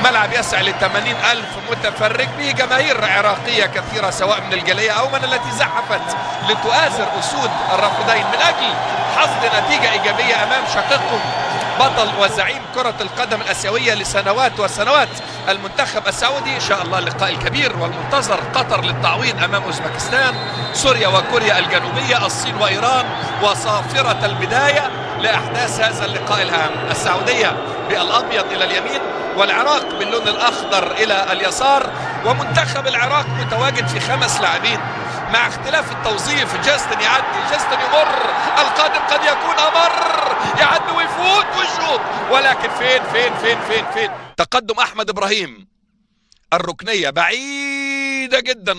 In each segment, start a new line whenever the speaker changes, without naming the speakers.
ملعب يسع ل80,000 متفرج به جماهير عراقية كثيرة سواء من الجالية أو من التي زحفت لتؤازر أسود الرافدين من أجل حصد نتيجة إيجابية أمام شقيقهم بطل وزعيم كرة القدم الآسيوية لسنوات وسنوات المنتخب السعودي. إن شاء الله اللقاء الكبير والمنتظر، قطر للتعويض أمام أوزبكستان، سوريا وكوريا الجنوبية، الصين وإيران، وصافرة البداية لأحداث هذا اللقاء الهام. السعودية بالأبيض إلى اليمين والعراق باللون الأخضر إلى اليسار، ومنتخب العراق متواجد في 5 لاعبين مع اختلاف التوظيف. جاستن يعدي، جاستن يمر، القادم قد يكون أمر، يعدي ويفوت ويشوط، ولكن فين تقدم أحمد إبراهيم. الركنية بعيدة جدا،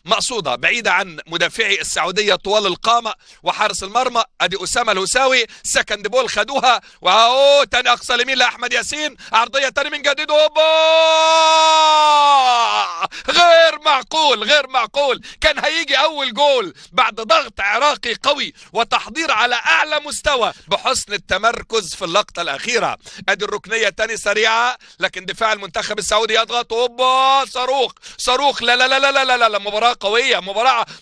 مقصودة بعيدة عن مدافعي السعودية طوال القامة وحارس المرمى. ادي أسامة الهساوي، سكند بول خدوها، واهو تاني اقصى اليمين لاحمد ياسين، عرضية تاني من جديد، هوبا غير معقول كان هيجي اول جول بعد ضغط عراقي قوي وتحضير على اعلى مستوى بحسن التمركز في اللقطة الاخيرة. ادي الركنية تاني سريعة، لكن دفاع المنتخب السعودي يضغط، هوبا صاروخ لا مباراة قوية،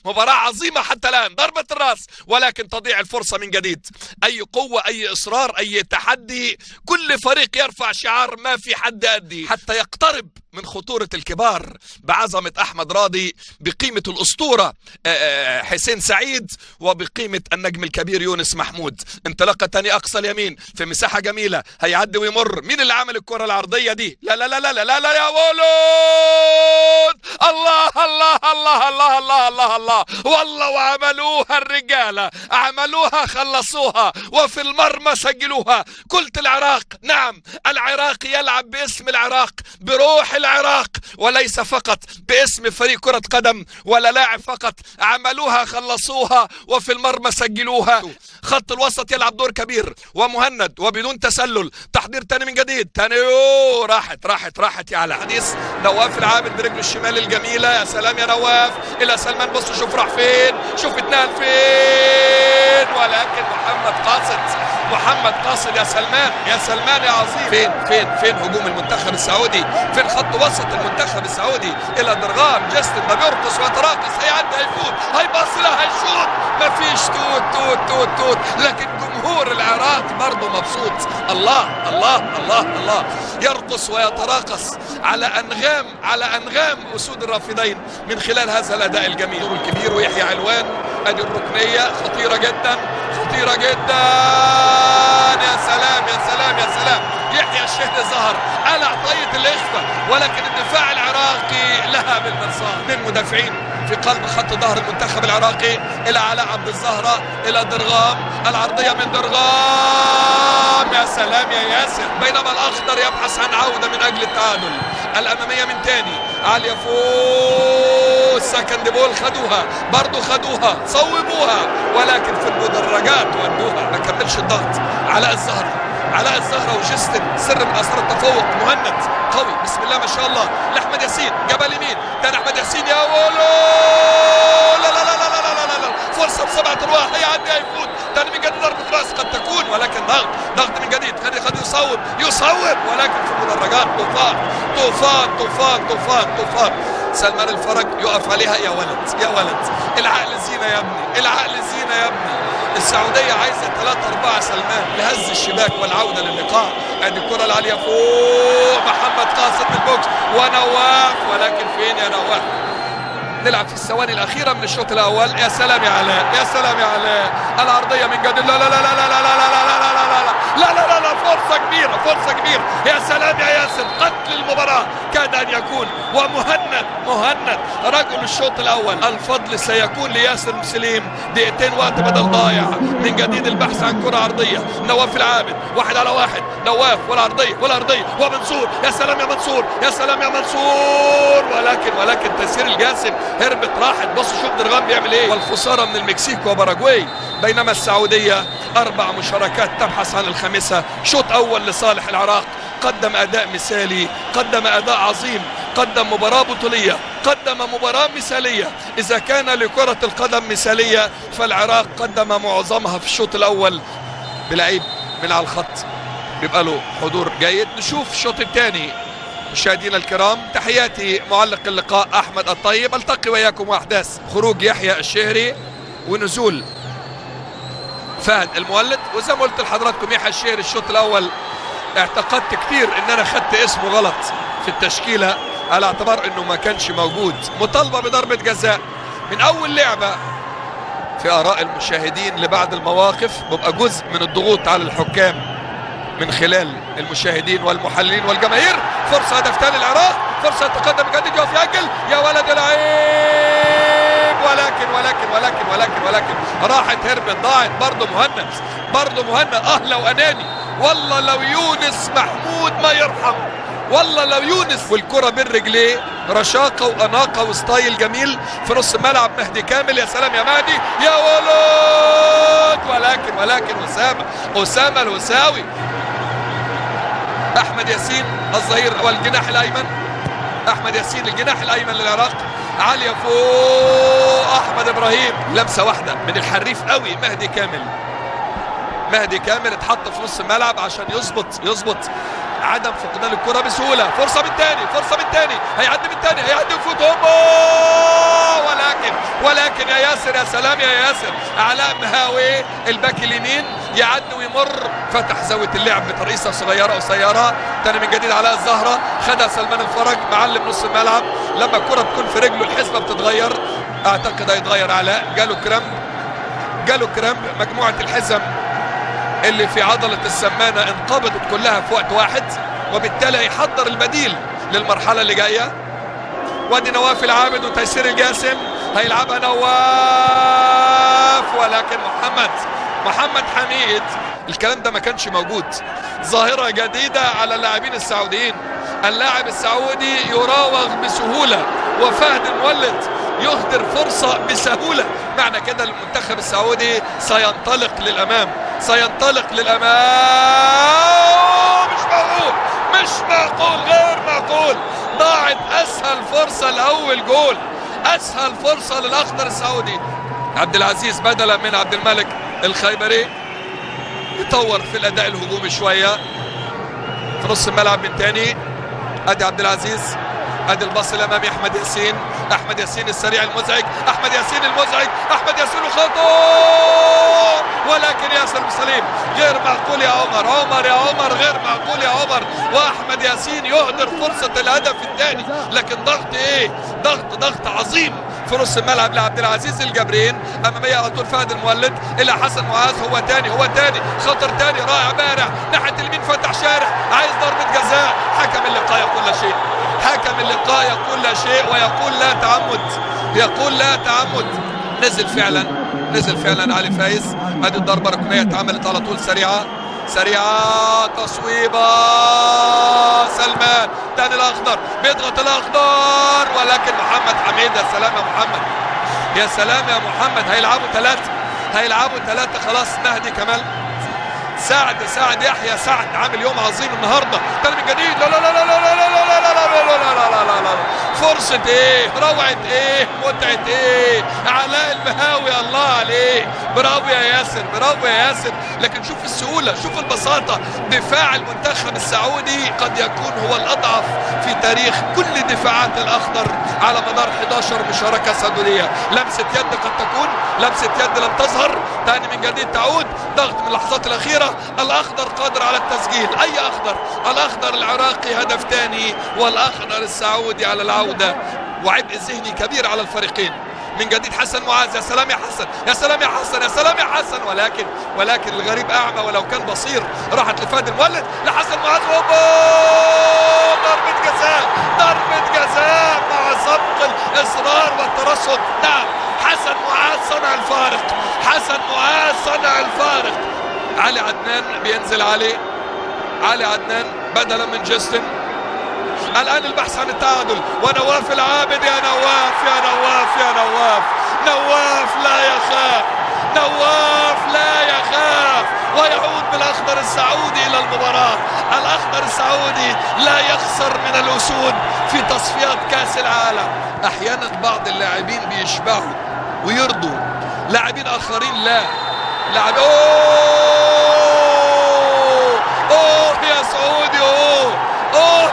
مباراة عظيمة حتى الآن. ضربة الرأس، ولكن تضيع الفرصة من جديد. أي قوة، أي إصرار، أي تحدي، كل فريق يرفع شعار ما في حد أدي حتى يقترب من خطورة الكبار بعظمة أحمد راضي، بقيمة الأسطورة حسين سعيد، وبقيمة النجم الكبير يونس محمود. انطلاقة تاني أقصى اليمين في مساحة جميلة، هيعدي ويمر. مين اللي عمل الكرة العرضية دي؟ لا لا لا لا لا لا يا ولد، الله والله، وعملوها الرجالة، عملوها خلصوها، وفي المرمى سجلوها. قلت العراق، نعم العراق يلعب باسم العراق، بروح العراق، وليس فقط باسم فريق كرة قدم ولا لاعب فقط. عملوها خلصوها، وفي المرمى سجلوها. خط الوسط يلعب دور كبير، ومهند وبدون تسلل. تحضير تاني من جديد، تاني راحت يا على حديث نواف العابد برجله الشمال الجميلة. يا سلام يا نواف، إلى سلمان، بص شوف راح فين، شوف اتنقل فين، ولكن محمد قاصد يا سلمان يا عظيم. فين هجوم المنتخب السعودي، فين خط وسط المنتخب السعودي؟ إلى درغام، جاستن ده بيرقص ويتراقص، هيعدي، هيفوت، هيبص له، هيشوط، مفيش توت، لكن جمهور العراق برضه مبسوط. الله يرقص ويتراقص على أنغام أسود الرافدين من خلال هذا الأداء الجميل الكبير. ويحيى علوان، ادي الركنية خطيرة جدا. يا سلام، يحيى الشهري ظهر على طاية الإخفاء، ولكن الدفاع العراقي لها بالمرصاد. من مدافعين في قلب خط ظهر المنتخب العراقي، إلى علاء عبد الزهرة، إلى درغام، العرضية من درغام، يا سلام يا ياسر. بينما الأخضر يبحث عن عودة من أجل التعادل. الأمامية من تاني، عالية فوق، سكند بول خدوها، صوبوها، ولكن في المدرجات ودوها، ما كملش الضغط. علاء الزهرة وجستن، سر من أسرار التفوق. مهند قوي، بسم الله ما شاء الله، لأحمد ياسين، جبل يمين، تاني أحمد ياسين، يا ولو، لا فرصة ب7 أرواح، هيعدي، هيفوت، تاني من جديد ضربة رأس قد تكون، ولكن ضغط من جديد، قد يصوب، ولكن في المدرجات طوفان. سلمان الفرج يقف عليها، يا ولد، العقل زينة يا ابني، السعودية عايزة 3-4 سلمان لهز الشباك والعودة للقاء. ادي الكرة العالية فوق، محمد قاصد من البوكس ونواف، ولكن فين يا نواف؟ نلعب في الثواني الأخيرة من الشوط الأول. يا سلام يا علاء، العرضية من جديد، لا فرصة كبيرة، يا سلام يا ياسر، قتل المباراة كاد أن يكون. ومهند رجل الشوط الأول. الفضل سيكون لياسر مسليم، 2 وقت بدل ضايع. من جديد البحث عن كرة عرضية، نواف العابد، 1 على 1، نواف والعرضية ومنصور، يا سلام يا منصور، ولكن تسير الجاسم هربت، راحت. بص شوف درغام بيعمل ايه، والخسارة من المكسيك وباراجواي. بينما السعودية 4 مشاركات تبحث عن الخامسة. شوط أول لصالح العراق، قدم أداء مثالي، قدم أداء عظيم، قدم مباراة بطولية، قدم مباراة مثالية. إذا كان لكرة القدم مثالية، فالعراق قدم معظمها في الشوط الأول بلعيب من على الخط بيبقى له حضور جيد. نشوف الشوط الثاني مشاهدينا الكرام، تحياتي معلق اللقاء احمد الطيب. التقي واياكم واحداث خروج يحيى الشهري ونزول فهد المولد. وزي ما قلت لحضراتكم يحيى الشهري الشوط الاول اعتقدت كتير ان انا خدت اسمه غلط في التشكيله على اعتبار انه ما كانش موجود. مطالبه بضربه جزاء من اول لعبه. في اراء المشاهدين لبعض المواقف بيبقى جزء من الضغوط على الحكام من خلال المشاهدين والمحللين والجماهير. فرصه هدف ثاني للعراق، فرصه يتقدم جديد يقف يأجل يا ولد العيب، ولكن راحت هربت ضاعت. برضه مهند لو اناني والله، لو يونس محمود ما يرحم والله، لو يونس. والكره بين رجليه رشاقه واناقه وستايل جميل في نص الملعب. مهدي كامل، يا سلام يا مهدي يا ولد. ولكن اسامه الوساوي. احمد ياسين الظهير والجناح الايمن. احمد ياسين الجناح الايمن للعراق، عاليه فوق احمد ابراهيم. لمسه واحده من الحريف قوي مهدي كامل اتحط في نص الملعب عشان يظبط عدم فقدان الكره بسهوله. فرصه من تاني هيعدي ويفوت ولكن يا ياسر، يا سلام يا ياسر. علاء مهاوي الباك اليمين يعدي ويمر، فتح زاويه اللعب بترقيصه صغيره قصيره. تاني من جديد علاء الزهره، خدها سلمان الفرج معلم نص الملعب. لما الكره تكون في رجله الحسبه بتتغير. اعتقد هيتغير علاء، جاله كرامب. مجموعه الحزم اللي في عضلة السمانة انقبضت كلها في وقت واحد، وبالتالي هيحضر البديل للمرحلة اللي جاية. وادي نواف العابد وتيسير الجاسم، هيلعبها نواف. ولكن محمد حميد، الكلام ده ما كانش موجود. ظاهرة جديدة على اللاعبين السعوديين. اللاعب السعودي يراوغ بسهولة، وفهد المولد يهدر فرصة بسهولة. معنى كده المنتخب السعودي سينطلق للأمام. مش معقول، غير معقول. ضاعت اسهل فرصة لاول جول، اسهل فرصة للاخضر السعودي. عبد العزيز بدلا من عبد الملك الخيبري يطور في الاداء الهجومي شوية في نص الملعب من تاني. ادي عبد العزيز، ادي الباص الامامي احمد ياسين السريع المزعج، احمد ياسين وخطأ. ولكن ياسر سليم غير معقول يا عمر، غير معقول يا عمر. واحمد ياسين يهدر فرصة الهدف الثاني، لكن ضغط عظيم في نص الملعب لعبد العزيز الجبرين. اماميه على طول فهد المولد الى حسن معاذ. هو تاني خطر تاني رائع بارع ناحية اليمين، فتح شارع عايز ضربة جزاء. حكم اللقاء يقول لا شيء ويقول لا تعمد. نزل فعلا علي فايز. هذه الضربة ركنية اتعملت على طول، سريعة تصويبة. سلمان تاني الاخضر بيضغط الاخضر، ولكن محمد حميد. يا سلام يا محمد. هيلعبوا ثلاثة خلاص. مهدي كمال، سعد يحيى عامل يوم عظيم النهارده. تاني من جديد، لا فرصة ايه، روعة ايه، متعة ايه، علاء المهاوي الله عليه. برافو يا ياسر. لكن شوف السهولة، شوف البساطة. دفاع المنتخب السعودي قد يكون هو الأضعف في تاريخ كل دفاعات الأخضر على مدار 11 مشاركة سعودية. لمسة يد قد تكون، لمسة يد لم تظهر. تاني من جديد تعود، ضغط من اللحظات الأخيرة. الأخضر قادر على التسجيل. أي أخضر؟ الأخضر العراقي هدف ثاني، والأخضر السعودي على العودة. وعبء ذهني كبير على الفريقين. من جديد حسن معاذ، يا سلام يا حسن. ولكن الغريب أعمى ولو كان بصير. راحت لفهد المولد لحسن معاذ. ضربة جزاء مع سبق الإصرار والترصد. نعم، حسن معاذ صنع الفارق. علي عدنان بينزل علي عدنان بدلا من جاستن. الآن البحث عن التعادل، ونواف العابد. يا نواف لا يخاف ويعود بالأخضر السعودي إلى المباراة. الأخضر السعودي لا يخسر من الأسود في تصفيات كأس العالم. أحيانا بعض اللاعبين بيشبعوا ويرضوا، لاعبين آخرين لا.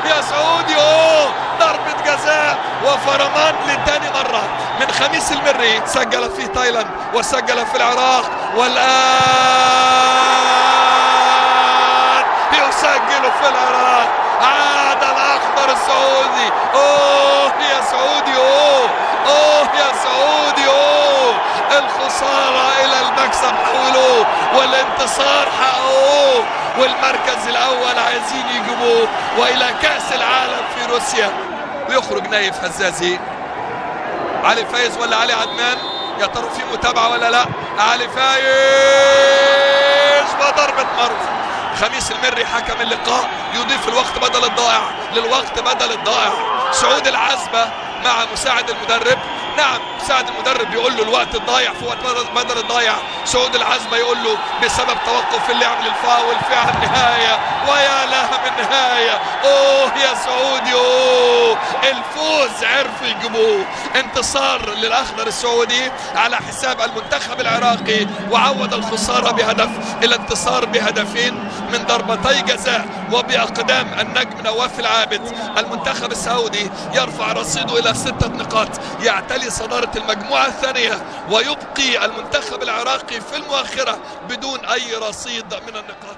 يا سعودي وفرمان لتاني مرة من خميس المري، سجل في تايلاند وسجل في العراق، والآن يسجل في العراق. عاد الأخضر السعودي. أوه يا سعودي، أوه يا سعودي، الخسارة إلى المكسب حولوه والانتصار حققوه، والمركز الأول عايزين يجيبوه وإلى كأس العالم في روسيا. ويخرج نايف هزازي. علي فايز ولا علي عدنان؟ يا ترى في متابعة ولا لا؟ علي فايز وضربة مرمى. خميس المري حكم اللقاء يضيف الوقت بدل الضائع للوقت بدل الضائع. سعود العزبة مع مساعد المدرب. نعم، مساعد المدرب بيقول له الوقت الضايع في وقت بدل الضايع. سعود العزبة يقول له بسبب توقف اللعب للفاول في النهاية، ويا لها من نهاية. اوه يا سعودي، اوه الفوز عرفوا يجيبوه. انتصار للاخضر السعودي على حساب المنتخب العراقي، وعوض الخسارة بهدف الى انتصار بهدفين من ضربتي جزاء وبأقدام النجم نواف العابد. المنتخب السعودي يرفع رصيده الى 6 نقاط، يعتلي صدارة المجموعة الثانية، ويبقي المنتخب العراقي في المؤخرة بدون اي رصيد من النقاط.